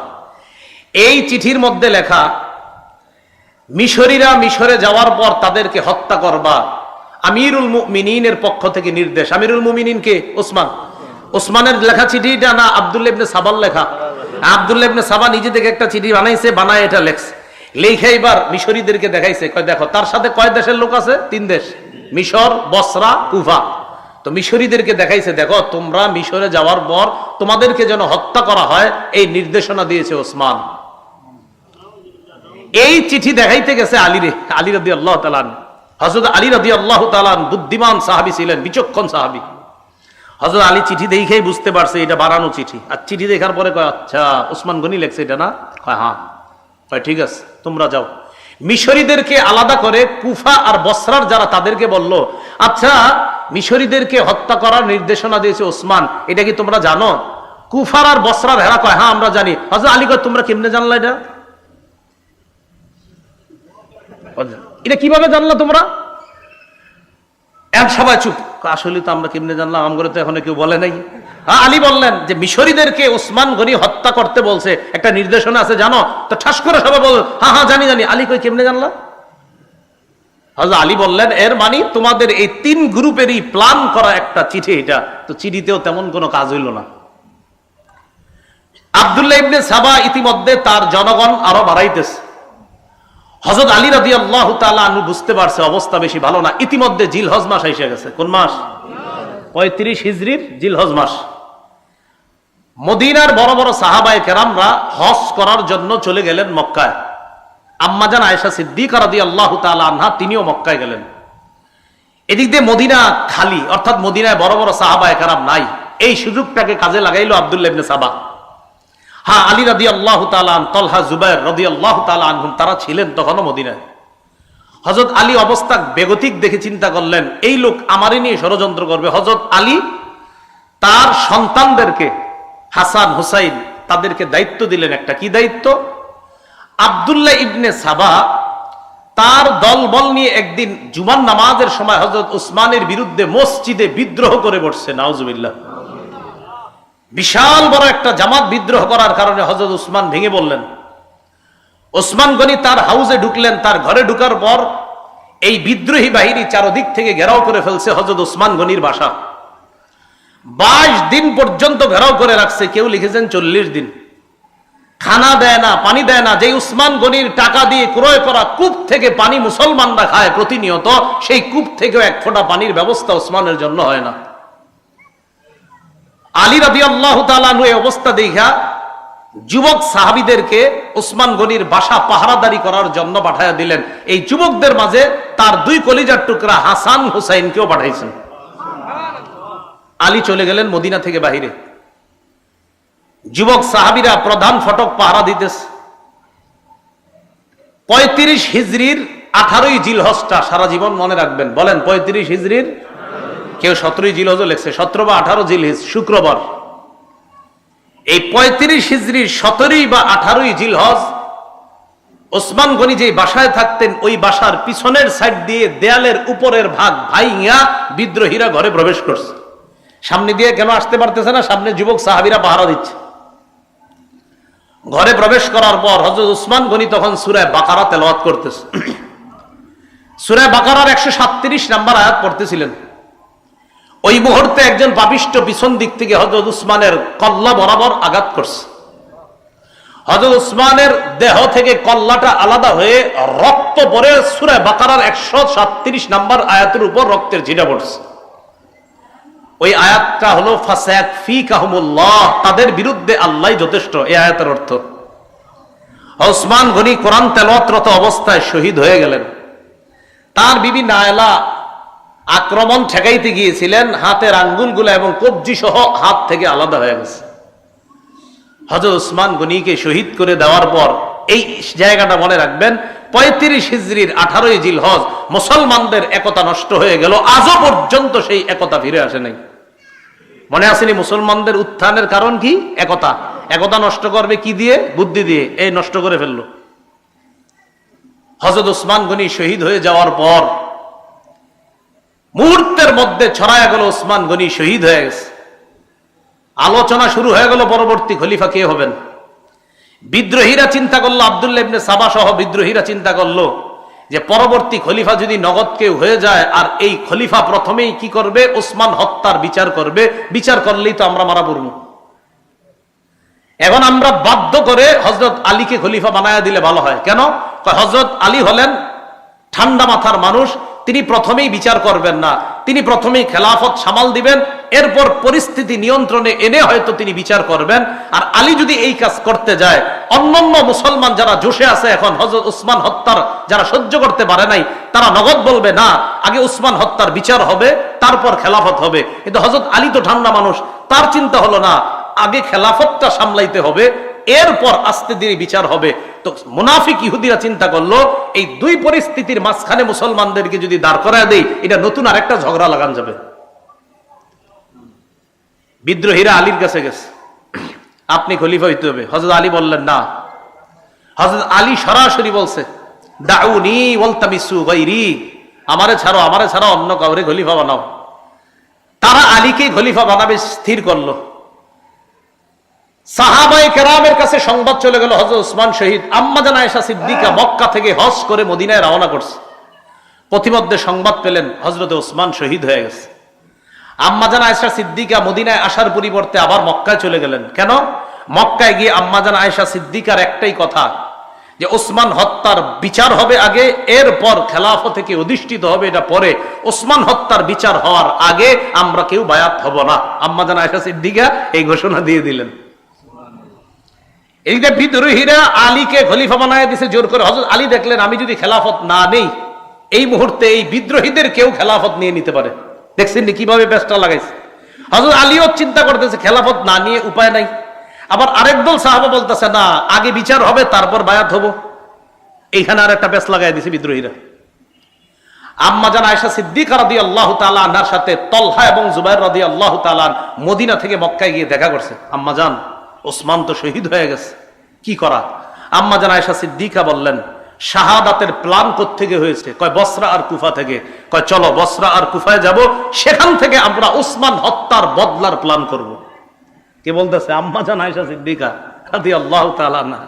এই চিঠির মধ্যে লেখা, মিশরীরা মিশরে যাওয়ার পর তাদেরকে হত্যা করবা, আমিরুল মুমিনিনের পক্ষ থেকে নির্দেশ। আমিরুল মুমিনিন কে? ওসমান। ওসমানের লেখা চিঠিটা না আব্দুল্লাহ ইবনে সাবার লেখা? আব্দুল্লাহ ইবনে সাবা নিজে থেকে একটা চিঠি বানাইছে, বানায় এটা লেখছে, লেখে এবার মিশরীদেরকে দেখাইছে। দেখো তার সাথে কয় দেশের লোক আছে? 3 দেশ, মিশর, বসরা, কুফা। তো মিশরীদেরকে দেখাইছে, দেখো তোমরা মিশরে যাওয়ার পর তোমাদেরকে যেন হত্যা করা হয় এই নির্দেশনা দিয়েছে ওসমান। এই চিঠি দেখাইতে গেছে আলী রাদিয়াল্লাহু তাআলা। হযরত আলী রাদিয়াল্লাহু তাআলা বুদ্ধিমান সাহাবী ছিলেন, বিচক্ষণ সাহাবী। হযরত আলী চিঠি দেখেই বুঝতে পারছে এটা বানানো চিঠি। আর চিঠি দেখার পরে কয়, আচ্ছা ওসমান গনি লেখছে এটা না? কয় হ্যাঁ। কয় ঠিক আছে, তোমরা যাও। মিশরীদেরকে আলাদা করে কুফা আর বসরার যারা, তাদেরকে বলল, আচ্ছা মিশরীদেরকে হত্যা করার নির্দেশনা দিয়েছে ওসমান, এটা কি তোমরা জানো? কুফার আর বসরার হেরা কয় হ্যাঁ আমরা জানি। হযরত আলী কয়, তোমরা কেমনে জানলা এটা? এটা কিভাবে জানলা তোমরা? এক সবাই চুপ। আসলে তো আমরা কেমনে জানলাম, আমগরে তো এখনো কেউ বলে নাই। আলী বললেন যে মিশরীদেরকে ওসমান গনি হত্যা করতে বলছে, একটা নির্দেশনা আছে জানো? তো ঠাস করে সবাই বল, হ্যাঁ হ্যাঁ জানি জানি। আলী কই কেমনে জানলা? হযরত আলী বললেন, এর মানে তোমাদের এই 3 গ্রুপেরই প্ল্যান করা একটা চিঠি এটা। তো চিঠিতেও তেমন কোনো কাজ হইল না। আব্দুল্লাহ ইবনে সাবা ইতিমধ্যে তার জনগণ আরো বাড়াইতেছে। হযরত আলী রাদিয়াল্লাহু তাআলা আনহু বুঝতে পারছে অবস্থা বেশি ভালো না। ইতিমধ্যে জিলহজ মাস এসে গেছে। কোন মাস? 35 হিজরির জিলহজ মাস। মদিনার বড় বড় সাহাবায়ে কেরামরা হজ করার জন্য চলে গেলেন মক্কায়। আম্মাজান আয়েশা সিদ্দিকা রাদিয়াল্লাহু তাআলা আনহা তিনিও মক্কায় গেলেন। এদিক দিয়ে মদিনা খালি, অর্থাৎ মদিনায় বড় বড় সাহাবায়ে কেরাম নাই। এই সুযোগটাকে কাজে লাগাইলো আব্দুল্লাহ ইবনে সাবা। হ্যাঁ, আলী রাদিয়াল্লাহু তাআলা, তালহা, জুবায়ের রাদিয়াল্লাহু তাআলা আনহুম তারা ছিলেন তখনও মদিনায়। হযরত আলী অবস্থা বেগতিক দেখে চিন্তা করলেন, এই লোক আমারই নিয়ে ষড়যন্ত্র করবে। হযরত আলী তার সন্তানদেরকে, হাসান, হুসাইন, তাদেরকে দায়িত্ব দিলেন। একটা কি দায়িত্ব? আব্দুল্লাহ ইবনে সাবা তার দলবল নিয়ে একদিন জুমার নামাজের সময় হযরত উসমানের বিরুদ্ধে মসজিদে বিদ্রোহ করে বসছে। নাউজুবিল্লাহ। বিশাল বড় একটা জামাত বিদ্রোহ করার কারণে হযরত উসমান ভেঙে বললেন। ওসমান গনি তার হাউসে ঢুকলেন। তার ঘরে ঢুকার পর এই বিদ্রোহী বাহিনী চারদিক থেকে ঘেরাও করে ফেলছে হযরত উসমান গনির বাসা। 22 দিন পর্যন্ত ঘেরাও করে রাখছে। কেউ লিখেছেন 40 দিন। খানা দেয় না, পানি দেয় না। যে উসমান গনির টাকা দিয়ে ক্রয় করা কূপ থেকে পানি মুসলমানরা খায় প্রতিনিয়ত, সেই কূপ থেকেও এক ফোঁটা পানির ব্যবস্থা উসমানের জন্য হয় না। আলী রাদিয়াল্লাহু তাআলা আনহু এই অবস্থা দেখা যুবক সাহাবীদেরকে উসমান গনির বাসা পাহারাদারি করার জন্য পাঠায়া দিলেন। এই যুবকদের মাঝে তার 2 কলিজার টুকরা হাসান, হুসাইনকেও পাঠাইছেন। আলী চলে গেলেন মদিনা থেকে বাহিরে। যুবক সাহাবীরা প্রধান ফটক পাহারা দিতেছে। 35 হিজরির 18ই জিলহজটা সারা জীবন মনে রাখবেন। বলেন, 35 হিজরির, কেউ 17ই জিলহজও লেখছে, 17 বা 18 জিলহজ শুক্রবার। এই 35 হিজরির 17ই বা 18ই জিলহজ ওসমান গনি যে বাসায় থাকতেন, ওই বাসার পিছনের সাইড দিয়ে দেয়ালের উপরের ভাগ ভাইয়া বিদ্রোহীরা ঘরে প্রবেশ করছে। সামনে দিয়ে কেন আসতে পারতেছে না? সামনে যুবক সাহাবীরা পাহারা দিচ্ছে। ঘরে প্রবেশ করার পর হযরত উসমান গনি তখন সূরা বাকারা তেলাওয়াত করতেছে। সূরা বাকারার 137 নম্বর আয়াত পড়তেছিলেন। ওই মুহূর্তে একজন পাপিষ্ঠ পিছন দিক থেকে হযরত উসমানের কল্লা বরাবর আঘাত করছে। হযরত উসমানের দেহ থেকে কল্লাটা আলাদা হয়ে রক্ত পড়ে সূরা বাকারার 137 নম্বর আয়াতের উপর রক্তের ছিটা পড়ছে। ওই আয়াতটা হলো ফাসায়াকফিকাহুমুল্লাহ, তাদের বিরুদ্ধে আল্লাহই যথেষ্ট। এই আয়াতের অর্থ ওসমান গনি কোরআন তেলাওয়াতরত অবস্থায় শহীদ হয়ে গেলেন। তার বিবি নায়লা আক্রমণ ঠেকাইতে গিয়েছিলেন, হাতের আঙ্গুলগুলো এবং কবজি সহ হাত থেকে আলাদা হয়ে গেছে। হযরত উসমান গনিকে শহীদ করে দেওয়ার পর এই জায়গাটা মনে রাখবেন, 35 হিজরির 18ই জিলহজ মুসলমানদের একতা নষ্ট হয়ে গেল। আজও পর্যন্ত সেই একতা ফিরে আসে নাই। মনে আসেনি মুসলমানদের উত্থানের কারণ কি? একতা। একতা নষ্ট করবে কি দিয়ে? বুদ্ধি দিয়ে। এই নষ্ট করে ফেললো। হযরত উসমান গনি শহীদ হয়ে যাওয়ার পর মুহূর্তের মধ্যে ছড়ায়া গেল উসমান গনি শহীদ হয়ে গেছে। আলোচনা শুরু হয়ে গেল পরবর্তী খলিফা কে হবেন। বিদ্রোহীরা চিন্তা করলো, আব্দুল্লাহ ইবনে সাবা সহ বিদ্রোহীরা চিন্তা করলো যে পরবর্তী খলিফা যদি নগদ কেউ হয়ে যায়, আর এই খলিফা প্রথমেই কি করবে? উসমান হত্যার বিচার করবে। বিচার করলেই তো আমরা মারা পড়ব। এখন আমরা বাধ্য করে হযরত আলীকে খলিফা বানায়া দিলে ভালো হয়। কেন? হযরত আলী হলেন ঠান্ডা মাথার মানুষ। তিনি প্রথমেই বিচার করবেন না, তিনি প্রথমেই খেলাফত সামাল দিবেন, এরপর পরিস্থিতি নিয়ন্ত্রণে এনে হয়তো তিনি বিচার করবেন। আর আলী যদি এই কাজ করতে যায়, অন্যান্য মুসলমান যারা জোশে আছে এখন হযরত উসমান হত্যার, যারা সহ্য করতে পারে নাই, তারা নগদ বলবে না, আগে উসমান হত্যার বিচার হবে, তারপর খেলাফত হবে। কিন্তু হযরত আলী তো ঠান্ডা মানুষ, তার চিন্তা হলো না, আগে খেলাফতটা সামলাইতে হবে, এরপর আস্তে ধীরে বিচার হবে। তো মুনাফিক ইহুদিরা চিন্তা করলো, এই 2 পরিস্থিতির মাঝখানে মুসলমানদেরকে যদি দাঁড় করায় দেই, এটা নতুন আরেকটা ঝগড়া লাগান যাবে। বিদ্রোহীরা আলীর কাছে গেছে, আপনি খলিফা হইতে হবে। হযরত আলী বললেন না। হযরত আলী সরাসরি বলছে, দাউনি ওয়ালতামিসু গায়রি, আমারে ছাড়ো অন্য কাউরে খলিফা বানাও। তারা আলীকেই খলিফা বানাবে স্থির করলো। সাহাবায়ে কেরামের কাছে সংবাদ চলে গেল হযরত ওসমান শহীদ। আম্মা জান আয়েশা সিদ্দিকা মক্কা থেকে হজ করে মদিনায় রওনা করছে। প্রতিমধ্যে সংবাদ পেলেন হযরত ওসমান শহীদ হয়ে গেছে। আম্মা জান আয়েশা সিদ্দিকা মদিনায় আসার পরিবর্তে আবার মক্কায় চলে গেলেন। কেন? মক্কায় গিয়ে আম্মা জান আয়েশা সিদ্দিকার একটাই কথা যে ওসমান হত্যার বিচার হবে আগে, এরপর খেলাফত থেকে অধিষ্ঠিত হবে এটা পরে। ওসমান হত্যার বিচার হওয়ার আগে আমরা কেউ বায়াত হব না। আম্মা জান আয়েশা সিদ্দিকা এই ঘোষণা দিয়ে দিলেন। এইটা বিদ্রোহীরা আলীকে খলিফা বানায় দিছে জোর করে। হযরত আলী দেখলেন আমি যদি খেলাফত না নেই এই মুহূর্তে এই বিদ্রোহীদের কেউ খেলাফত নিয়ে নিতে পারে। দেখছেন কিভাবে ব্যস্ত লাগাইছে। হযরত আলীও চিন্তা করতেছে খেলাফত না নিয়ে উপায় নাই। আবার আরেক দল সাহাবা বলতেছে না আগে বিচার হবে তারপর বায়াত হব। এইখানে আর একটা পেস লাগাই দিছে বিদ্রোহীরা। আম্মা জান আয়েশা সিদ্দিকা রাদিয়াল্লাহু তাআলা আনহার সাথে তলহা এবং জুবাইর রাদিয়াল্লাহু তাআলা মদিনা থেকে মক্কায় গিয়ে দেখা করছে। আম্মা জান ওসমান তো শহীদ হয়ে গেছে, কি করা? আম্মা জান আয়েশা সিদ্দিকা বললেন শাহাদাতের প্ল্যান কোত্থেকে হয়েছে? কয় বসরা আর কুফা থেকে। কয় চলো বসরা আর কুফায় যাব, সেখান থেকে আমরা ওসমান হত্যার বদলার প্ল্যান করব। কে বলতেছে? আম্মা জান আয়েশা সিদ্দিকা রাদিয়াল্লাহু তাআলা আনহা।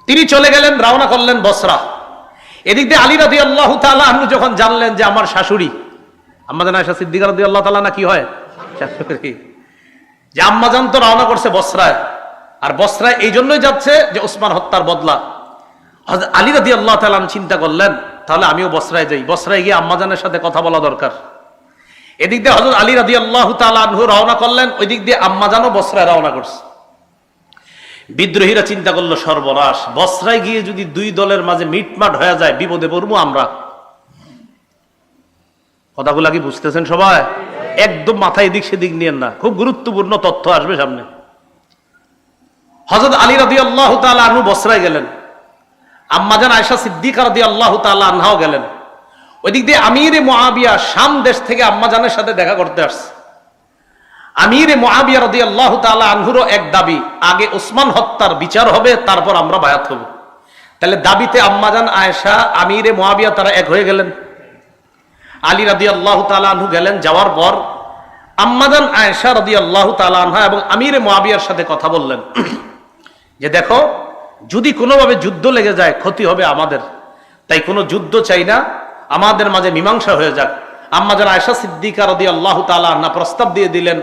তিনি চলে গেলেন, রওনা করলেন বসরা। এদিক দিয়ে আলী রাদিয়াল্লাহু তাআলা আনহু যখন জানলেন যে আমার শাশুড়ি আম্মা জান আয়েশা সিদ্দিকা রাদিয়াল্লাহু তাআলা না কি হয় শাশুড়ি, যে আম্মা জান তো রওনা করছে বসরায়, আর বসরায় এই জন্যই যাচ্ছে যে ওসমান হত্যার বদলা। হযরত আলী রাদিয়াল্লাহু তাআলা চিন্তা করলেন তাহলে আমিও বসরায় যাই, বসরায় গিয়ে আম্মা জানের সাথে কথা বলা দরকার। এদিক দিয়ে হযরত আলী রাদিয়াল্লাহু তাআলা আনহু রওনা করলেন, ওই দিক দিয়ে আম্মা জানও বসরায় রওনা করছে। বিদ্রোহীরা চিন্তা করলো সর্বনাশ, বসরায় গিয়ে যদি দুই দলের মাঝে মিটমাট হয়ে যায় বিপদে পড়বো আমরা। কথাগুলা কি বুঝতেছেন সবাই? একদম মাথায় এদিক সেদিক নিয়েন না, খুব গুরুত্বপূর্ণ তথ্য আসবে সামনে। হযরত আলী রাদিয়াল্লাহু তাআলা আনহু বসরায় গেলেন, আম্মা জান আয়েশা সিদ্দিকা রাদিয়াল্লাহু তাআলা আনহাও গেলেন। ওইদিক দিয়ে আমিরে মুআবিয়া শাম দেশ থেকে আম্মা জানের সাথে দেখা করতে আসছে। আমিরে মুআবিয়া রাদিয়াল্লাহু তাআলা আনহুরও এক দাবি, আগে ওসমান হত্যার বিচার হবে তারপর আমরা বায়াত হব। তাহলে দাবিতে আম্মা জান আয়েশা আমিরে মুআবিয়া তারা এক হয়ে গেলেন। আলী রাদিয়াল্লাহু তাআলা আনহু গেলেন, যাওয়ার পর আম্মা জান আয়েশা রাদিয়াল্লাহু তাআলা আনহা এবং আমিরে মুআবিয়ার সাথে কথা বললেন যে দেখো যদি কোনোভাবে যুদ্ধ লেগে যায় ক্ষতি হবে আমাদের, তাই কোনো যুদ্ধ চাই না, আমাদের মাঝে মীমাংসা হয়ে যাক। আম্মা জান আয়েশা সিদ্দিকা রাদিয়াল্লাহু তাআলা আনহা প্রস্তাব দিয়ে দিলেন,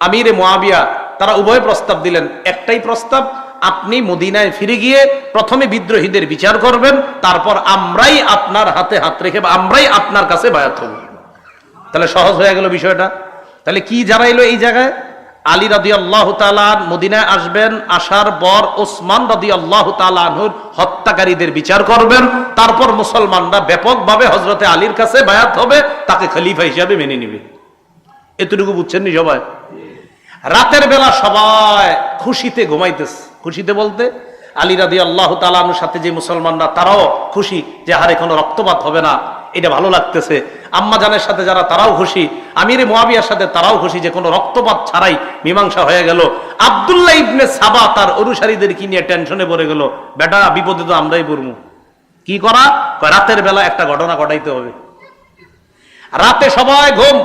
আমিরে মুআবিয়া তারা উভয় প্রস্তাব দিলেন। একটাই প্রস্তাব, আপনি মদিনায় ফিরে গিয়ে প্রথমে বিদ্রোহীদের বিচার করবেন, তারপর আমরাই আপনার হাতে হাত রেখে বা আমরাই আপনার কাছে বায়াত হব। তাহলে সহজ হয়ে গেল বিষয়টা। তাহলে কি জানাইলো এই জায়গায়? আলী রাদিয়াল্লাহু তাআলা মদিনায় আসবেন, আসার পর ওসমান রাদিয়াল্লাহু তাআলা আনহুর হত্যাকারীদের বিচার করবেন, তারপর মুসলমানরা ব্যাপকভাবে হযরতে আলীর কাছে বায়াত হবে, তাকে খলিফা হিসাবে মেনে নেবে। এতটুকু বুঝছেন নি সবাই? রাতের বেলা সবাই খুশিতে ঘুমাইতেছে। খুশিতে বলতে আলী রাদিয়াল্লাহু তাআলা আনহুর সাথে যে মুসলমানরা তারাও খুশি যে হারে কোনো রক্তপাত হবে না, এটা ভালো লাগতেছে। আম্মা জানের সাথে যারা তারাও খুশি, আমিরে মুআবিয়ার সাথে তারাও খুশি যে কোনো রক্তপাত ছাড়াই মীমাংসা হয়ে গেল। আব্দুল্লাহ ইবনে সাবা তার অনুসারীদের কি নিয়ে টেনশনে পড়ে গেল, বেটা বিপদে তো আমরাই পড়বো, কি করা? রাতের বেলা একটা ঘটনা ঘটাইতে হবে। রাতে সবাই ঘুম।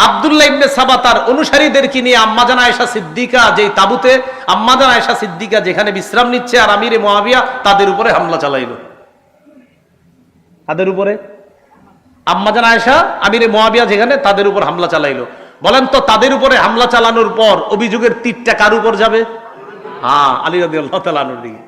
আব্দুল্লাহ ইবনে সাবা তার অনুসারীদেরকে নিয়ে আম্মা জান আয়েশা সিদ্দিকা যেই তাবুতে আম্মা জান আয়েশা সিদ্দিকা যেখানে বিশ্রাম নিচ্ছে আর আমিরে মুআবিয়া তাদের উপরে হামলা চালাইল। তাদের উপরে আম্মা জান আয়েশা আমিরে মুআবিয়া যেখানে তাদের উপর হামলা চালাইলো। বলেন তো তাদের উপরে হামলা চালানোর পর অভিযোগের তীরটা কার উপর যাবে? হ্যাঁ, আলী রাদিয়াল্লাহু তাআলা আনহুর দিকে।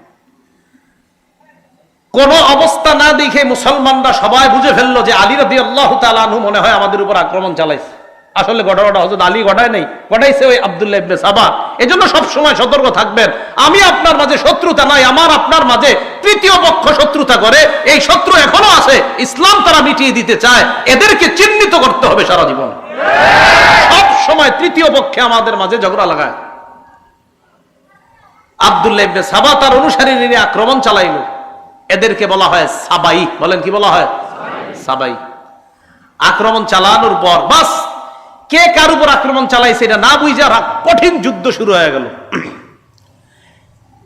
কোন অবস্থা না দেখে মুসলমানরা সবাই বুঝে ফেললো যে আলী রাদিয়াল্লাহু তাআলা আনহু মনে হয় আমাদের উপর আক্রমণ চালাইছে। আসলে ঘটনাটা হযরত আলী ঘটায় নাই, ঘটাইছে ওই আব্দুল্লাহ ইবনে সাবা। এজন্য সব সময় সতর্ক থাকবেন। আমি আপনার মাঝে শত্রুতা নাই, আমার আপনার মাঝে তৃতীয় পক্ষ শত্রুতা করে, এই শত্রু এখনো আছে, ইসলাম তারা মিটিয়ে দিতে চায়, এদেরকে চিহ্নিত করতে হবে সারা জীবন। সব সময় তৃতীয় পক্ষে আমাদের মাঝে ঝগড়া লাগায়। আব্দুল্লাহ ইবনে সাবা তার অনুসারী নিয়ে আক্রমণ চালাইলো। এদেরকে বলা হয় সাবাই। বলেন কি বলা হয়? সাবাই। আক্রমণ চালানোর পর বাস কে কার উপর আক্রমণ চালাইছে এটা না বুঝে কঠিন যুদ্ধ শুরু হয়ে গেল।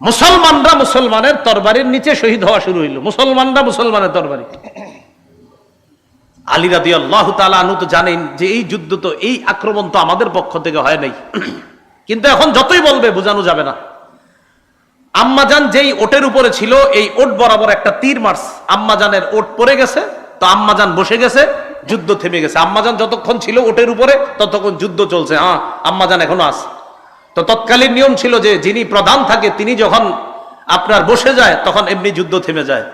মুসলমানরা মুসলমানের তরবারির নিচে শহীদ হওয়া শুরু হইল। মুসলমানরা মুসলমানের তরবারি। আলী রাদিয়াল্লাহু তাআলা আনহু তো জানেন যে এই যুদ্ধ তো, এই আক্রমণ তো আমাদের পক্ষ থেকে হয় নাই, কিন্তু এখন যতই বলবে বোঝানো যাবে না। আম্মাজান যেই ওটের উপরে ছিল, এই ওট বরাবর একটা তীর মারছে, আম্মাজানের ওট পড়ে গেছে, তো আম্মাজান বসে গেছে, যুদ্ধ থেমে গেছে। আম্মাজান যতক্ষণ ছিল ওটের উপরে ততক্ষণ যুদ্ধ চলছে, হ্যাঁ আম্মাজান এখনো আছে। তো তৎকালীন নিয়ম ছিল যে যিনি প্রধান থাকে তিনি যখন আপনার বসে যায় তখন এমনি যুদ্ধ থেমে যায়।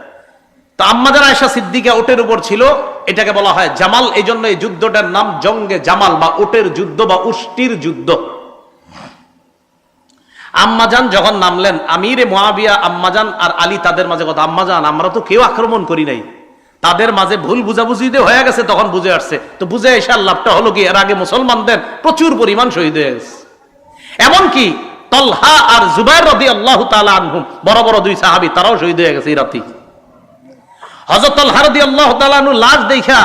তো আম্মাজান আয়েশা সিদ্দিকা ওটের উপর ছিল, এটাকে বলা হয় জামাল, এই জন্য এই যুদ্ধটার নাম জঙ্গে জামাল বা ওটের যুদ্ধ বা উষ্টির যুদ্ধ। আম্মাজান যখন নামলেন, আমিরে মুআবিয়া, আম্মাজান আর আলী তাদের মাঝে কথা, আম্মাজান আমরা তো কেউ আক্রমণ করি নাই, তাদের মাঝে ভুল বুঝাবুঝিতে হয়ে গেছে, তখন বুঝে আসছে। তো বুঝে এসে লাভটা হলো কি, এর আগে মুসলমানদের প্রচুর পরিমাণ শহীদ হয়ে গেছে। এমনকি তলহা আর জুবাইর রাদিয়াল্লাহু তাআলা আনহুম, বড় বড় দুই সাহাবী, তারাও শহীদ হয়ে গেছে এই রাতে। হযরত তলহা রাদিয়াল্লাহু তাআলা আনহু লাশ দেখা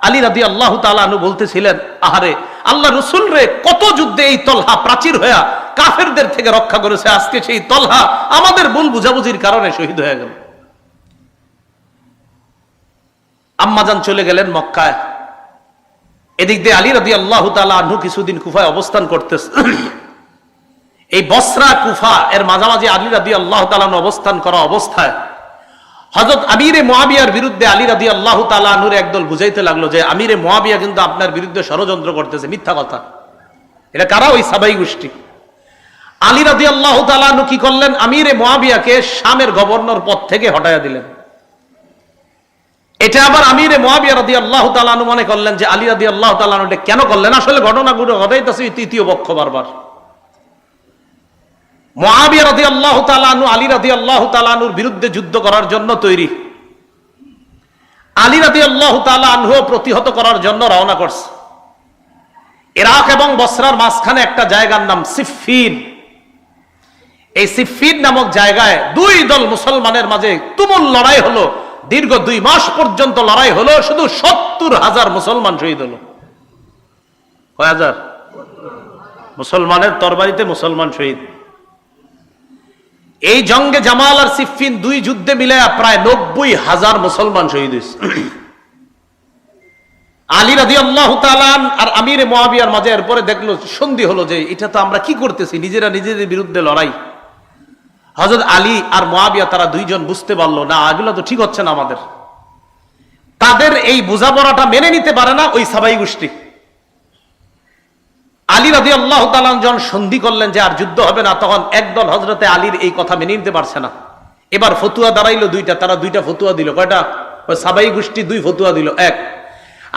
আলী রাদিয়াল্লাহু তাআলা আনহু বলতেছিলেন, আহারে আল্লাহ রাসূল রে, কত যুদ্ধে এই তলহা প্রাচীর হয়ে কাফেরদের থেকে রক্ষা করেছে, আজকে সেই তলহা আমাদের ভুল বুঝাবুঝির কারণে শহীদ হয়ে গেল। আম্মাজান চলে গেলেন মক্কায়, এদিক দিয়ে আলী রাদিয়াল্লাহু তাআলা আনহু কিছুদিন কুফায় অবস্থান করতেছে। এই বসরা কুফা এর মাঝামাঝি আলী রাদিয়াল্লাহু তাআলা আনহু অবস্থান করা অবস্থায় হযরত আমিরে মুআবিয়ার বিরুদ্ধে আলী রাদিয়াল্লাহু তাআলা আনহুর একদল বুঝাইতে লাগলো যে আমিরে মুআবিয়া কিন্তু আপনার বিরুদ্ধে ষড়যন্ত্র করতেছে, মিথ্যা কথা। এটা কারা? ওই সাবাই গোষ্ঠী। আলী রাদিয়াল্লাহু তাআলা আনহু কি করলেন, আমিরে মুআবিয়াকে শামের গভর্নর পদ থেকে হটায়া দিলেন। এটা আবার আমিরে মুআবিয়া রাদিয়াল্লাহু তাআলা আনহু মনে করলেন যে আলী রাদিয়াল্লাহু তাআলা আনহু এটা কেন করলেন, আসলে ঘটনাগুলো ঘটাইতেছে তৃতীয় পক্ষ বারবার। মুআবিয়া রাদিয়াল্লাহু তাআলা আনহু আলী রাদিয়াল্লাহু তাআলা আনহুর বিরুদ্ধে যুদ্ধ করার জন্য তৈরি, আলী রাদিয়াল্লাহু তাআলা আনহু প্রতিহত করার জন্য রওনা করছে। ইরাক এবং বসরার মাঝখানে একটা জায়গার নাম সিফফিন। এই সিফফিন নামক জায়গায় দুই দল মুসলমানের মাঝে তুমুল লড়াই হলো, দীর্ঘ 2 মাস পর্যন্ত লড়াই হলো, শুধু 70,000 মুসলমান শহীদ হলো। কয় হাজার? মুসলমানের তরবারিতে মুসলমান শহীদ। এই জঙ্গে জামাল আর সিফফিন দুই যুদ্ধে মিলে প্রায় 90,000 মুসলমান শহীদ হয়েছে। আলী রাদিয়াল্লাহু তাআলা আর আমিরে মুআবিয়ার মাঝে এরপরে দেখলো, সন্ধি হলো যে এটা তো আমরা কি করতেছি, নিজেরা নিজেদের বিরুদ্ধে লড়াই। হযরত আলী আর মুআবিয়া তারা দুইজন বুঝতে পারলো না, এগুলো তো ঠিক হচ্ছে না আমাদের। তাদের এই বোঝাপড়াটা মেনে নিতে পারে না ওই সাবাই গোষ্ঠী। আলী রাদিয়াল্লাহু তাআলা যখন সন্ধি করলেন যে আর যুদ্ধ হবে না, তখন একদল হযরতে আলীর এই কথা মেনে নিতে পারছে না। এবার ফতুয়া দাঁড়াইলো দুইটা, তারা দুইটা ফতুয়া দিল। কয়টা? ওই সাবাই গোষ্ঠী 2 ফতুয়া দিল। এক,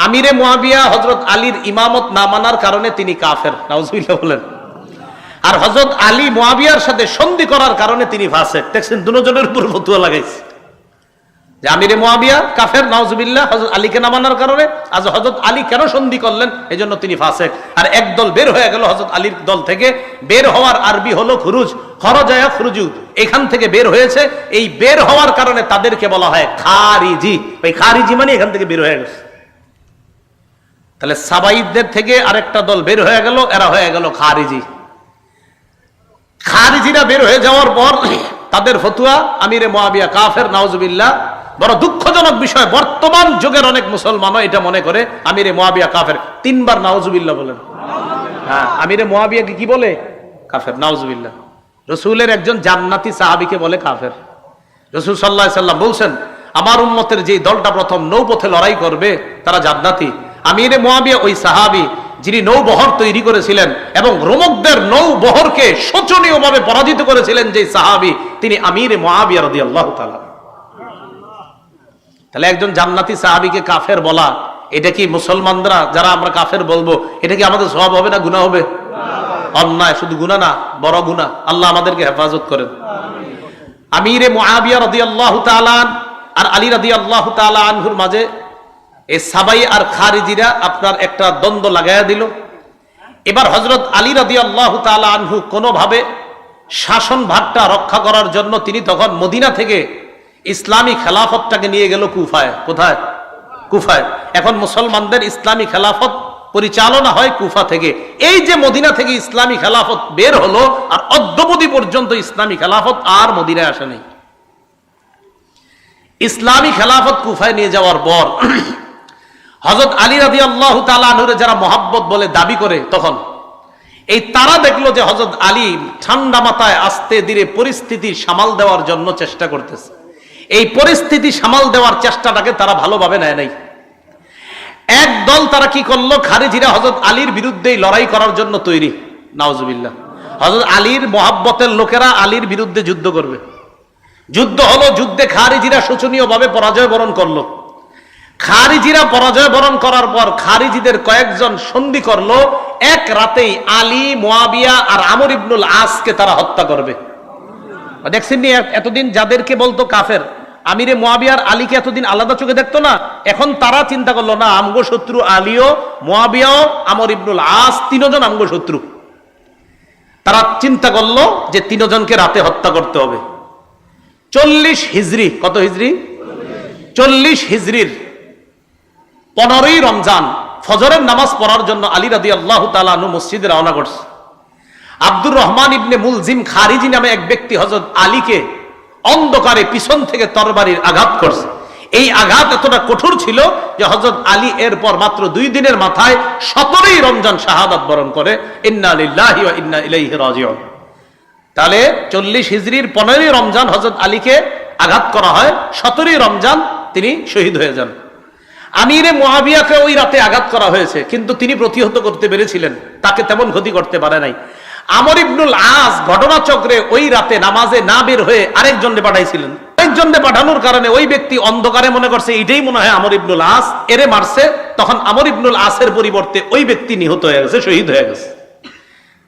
আমিরে মুআবিয়া হযরত আলীর ইমামত না মানার কারণে তিনি কাফের, নাউজুবিল্লাহ বলেন। আর হযরত আলী মুআবিয়ার সাথে সন্ধি করার কারণে তিনি ফাসিক। দেখছেন, দুজনের উপর ফতুয়া লাগাইছে যে আমিরে মুআবিয়া কাফের, নাউজুবিল্লাহ, হযরত আলীকে না মানার কারণে। আজ হযরত আলী কেন সন্ধি করলেন, এজন্য তিনি ফাসিক। আর একদল বের হয়ে গেল হযরত আলীর দল থেকে। বের হওয়ার আরবি হলো খুরুজ, খরজা ইয়াখরুজু, এখান থেকে বের হয়েছে। এই বের হওয়ার কারণে তাদেরকে বলা হয় খারিজি। ওই খারিজি মানে এখান থেকে বের হয়ে গেছে। তাহলে সাবাইদের থেকে আরেকটা দল বের হয়ে গেল, এরা হয়ে গেল খারিজি। খারিজিরা বের হয়ে যাওয়ার পর তাদের ফতুয়া আমিরে মুআবিয়া কাফের, নাউজুবিল্লাহ। বড় দুঃখজনক বিষয়, বর্তমান যুগের অনেক মুসলমানও এটা মনে করে আমিরে মুআবিয়া কাফের। 3 বার নাউজুবিল্লাহ বলেন। হ্যাঁ, আমিরে মুআবিয়াকে কি বলে? কাফের, নাউজুবিল্লাহ। রাসূলের একজন জান্নাতি সাহাবীকে বলে কাফের। রাসূল সাল্লাল্লাহু আলাইহি সাল্লাম বলছেন, আমার উম্মতের যে দলটা প্রথম নৌপথে লড়াই করবে তারা জান্নাতি। আমিরে মুআবিয়া ওই সাহাবী যিনি নৌবহর তৈরি করেছিলেন এবং রোমকদের নৌবহরকে শোচনীয়ভাবে পরাজিত করেছিলেন যে সাহাবী, তিনি আমিরে মুআবিয়া রাদিয়াল্লাহু তাআলা। তাহলে একজন জান্নাতি সাহাবীকে কাফের বলা, এটা কি মুসলমানরা যারা আমরা কাফের বলবো, এটা কি আমাদের সওয়াব হবে না গুনাহ হবে? অন্যায়, শুধু গুনাহ না, বড় গুনাহ। আল্লাহ আমাদেরকে হেফাজত করেন। আমিরে মুআবিয়া রাদিয়াল্লাহু তাআলা আর আলী রাদিয়াল্লাহু তাআলা আনহুর মাঝে এই সাবাই আর খারিজিরা আপনার একটা দ্বন্দ্ব লাগাইয়া দিল। এবার হযরত আলী রাদিয়াল্লাহু তাআলা আনহু কোনোভাবে শাসন ভাগটা রক্ষা করার জন্য তিনি তখন মদিনা থেকে ইসলামী খেলাফতটাকে নিয়ে গেল কুফায়। কোথায়? কুফায়। এখন মুসলমানদের ইসলামী খেলাফত পরিচালনা হয় কুফা থেকে। এই যে মদিনা থেকে ইসলামী খেলাফত বের হলো, আর অদ্যাবধি পর্যন্ত ইসলামী খেলাফত আর মদিনায় আসে নাই। ইসলামী খেলাফত কুফায় নিয়ে যাওয়ার পর হযরত আলী রাদিয়াল্লাহু তাআলা আনহুর যারা মহাব্বত বলে দাবি করে, তখন এই তারা দেখলো যে হযরত আলী ঠান্ডা মাথায় আস্তে ধীরে পরিস্থিতি সামাল দেওয়ার জন্য চেষ্টা করতেছে। এই পরিস্থিতি সামাল দেওয়ার চেষ্টাটাকে তারা ভালোভাবে নেয় নাই। একদল তারা কি করলো, খারিজিরা হযরত আলীর বিরুদ্ধে লড়াই করার জন্য তৈরি। নাউজুবিল্লাহ। হযরত আলীর মহাব্বতের লোকেরা আলীর বিরুদ্ধে যুদ্ধ করবে। যুদ্ধ হলো, যুদ্ধে খারিজিরা শোচনীয়ভাবে পরাজয় বরণ করলো। খারিজিরা পরাজয় বরণ করার পর খারিজিদের কয়েকজন সন্ধি করলো, এক রাতেই আলী, মুয়াবিয়া আর আমর ইবনুল আসকে তারা হত্যা করবে। দেখছেন নি, এতদিন যাদেরকে বলতো কাফের, আমিরে মুয়াবিয়ার আলীকে এতদিন আলাদা চোখে দেখতো না, এখন তারা চিন্তা করলো না, আমগো শত্রু আলীও, মুয়াবিয়াও, আমর ইবনুল আস, তিনজন আমগো শত্রু। তারা চিন্তা করলো যে তিনজনকে রাতে হত্যা করতে হবে। 40 হিজরি, কত হিজরি? 40 হিজরির 15ই রমজান ফজরের নামাজ পড়ার জন্য আলী রাদিয়াল্লাহু তাআলা আনহু মসজিদে রওনা করছে। আব্দুর রহমান ইবনে মুলজিম খারিজি নামে এক ব্যক্তি হযরত আলীকে অন্ধকারে পিছন থেকে তরবারির আঘাত করছে। এই আঘাত এতটা কঠোর ছিল যে হযরত আলী এরপর মাত্র 2 দিনের মাথায় 17ই রমজান শাহাদাত বরণ করে। ইন্না লিল্লাহি ওয়া ইন্না ইলাইহি রাজিউন। তাহলে 40 হিজরির 15ই রমজান হযরত আলীকে আঘাত করা হয়, 17ই রমজান তিনি শহীদ হয়ে যান। আমিরে মুয়াবিয়াকে ওই রাতে আঘাত করা হয়েছে, কিন্তু তিনি প্রতিহত করতে পেরেছিলেন, তাকে তেমন ক্ষতি করতে পারে নাই। আমর ইবনুল আস ঘটনাচক্রে ওই রাতে নামাজে না বের হয়ে আরেকজনকে পাঠাইছিলেন। আরেকজনকে পাঠানোর কারণে ওই ব্যক্তি অন্ধকারে মনে করছে এটাই মনে হয় আমর ইবনুল আস, এরে মারছে। তখন আমর ইবনুল আসের পরিবর্তে ওই ব্যক্তি নিহত হয়ে গেছে, শহীদ হয়ে গেছে।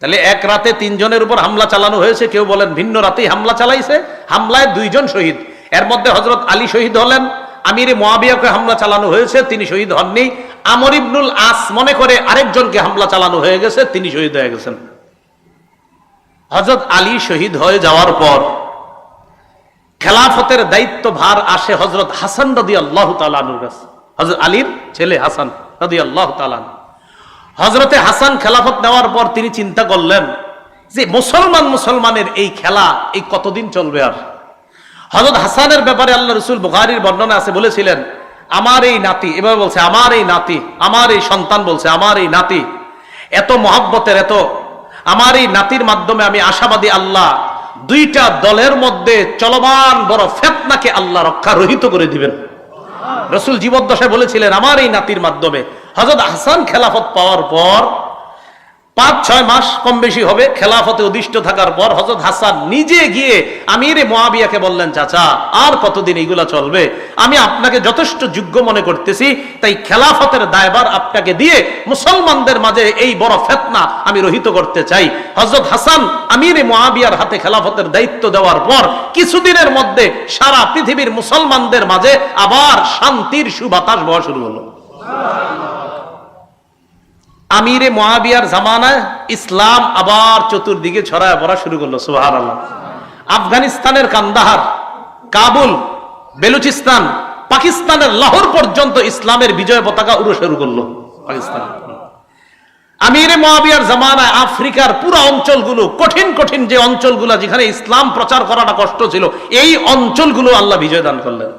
তাহলে এক রাতে 3 জনের উপর হামলা চালানো হয়েছে। কেউ বলেন ভিন্ন রাতেই হামলা চালাইছে, হামলায় 2 জন শহীদ। এর মধ্যে হযরত আলী শহীদ হলেন, আমিরে মুয়াবিয়াকে হামলা চালানো হয়েছে, তিনি শহীদ হননি। আমর ইবনুল আস মনে করে আরেকজনকে হামলা চালানো হয়ে গেছে, তিনি শহীদ হয়ে গেছেন। হযরত আলী শহীদ হয়ে যাওয়ার পর খেলাফতের দায়িত্ব ভার আসে হযরত হাসান রাদিয়াল্লাহু তাআলা আনহুর কাছে। হযরত আলীর ছেলে হাসান রাদিয়াল্লাহু তাআলা। হযরতে হাসান খেলাফত নেওয়ার পর তিনি চিন্তা করলেন যে মুসলমানের এই খেলা এই কতদিন চলবে আর। হযরত হাসানের ব্যাপারে আল্লাহ রাসূল বুখারীর বর্ণনা আছে, বলেছিলেন আমার এই নাতি, এভাবে বলছে আমার এই নাতি, আমার এই সন্তান বলছে আমার এই নাতি এত মহব্বতের, এত আমার এই নাতির মাধ্যমে আমি আশাবাদী আল্লাহ 2টা দলের মধ্যে চলমান বড় ফিতনাকে আল্লাহ রক্ষা রহিত করে দিবেন। রাসূল জীবদ্দশায় বলেছিলেন আমার এই নাতির মাধ্যমে। হযরত হাসান খেলাফত পাওয়ার পর 5-6 মাস কম বেশি হবে খেলাফতে অধিষ্ঠ থাকার পর হযরত হাসান নিজে গিয়ে আমিরে মুয়াবিয়াকে বললেন, চাচা আর কতদিন এইগুলা চলবে, আমি আপনাকে যথেষ্ট যোগ্য মনে করতেছি, তাই খেলাফতের দায়ভার আপনাকে দিয়ে মুসলমানদের মাঝে এই বড় ফিতনা আমি রহিত করতে চাই। হযরত হাসান আমিরে মুয়াবিয়ার হাতে খেলাফতের দায়িত্ব দেওয়ার পর কিছুদিনের মধ্যে সারা পৃথিবীর মুসলমানদের মাঝে আবার শান্তির সুবাতাস বওয়া শুরু হলো। আমিরে মুয়াবিয়ার জামানায় ইসলাম আবার চতুর্দিকে ছড়ায় পড়া শুরু করলো। সুবহানাল্লাহ। আফগানিস্তানের কান্দাহার, কাবুল, বেলুচিস্তান, পাকিস্তানের লাহোর পর্যন্ত ইসলামের বিজয় পতাকা উড়ে শুরু করলো পাকিস্তান। আমিরে মুয়াবিয়ার জামানায় আফ্রিকার পুরো অঞ্চলগুলো, কঠিন কঠিন যে অঞ্চলগুলো যেখানে ইসলাম প্রচার করাটা কষ্ট ছিল, এই অঞ্চলগুলো আল্লাহ বিজয় দান করলেন।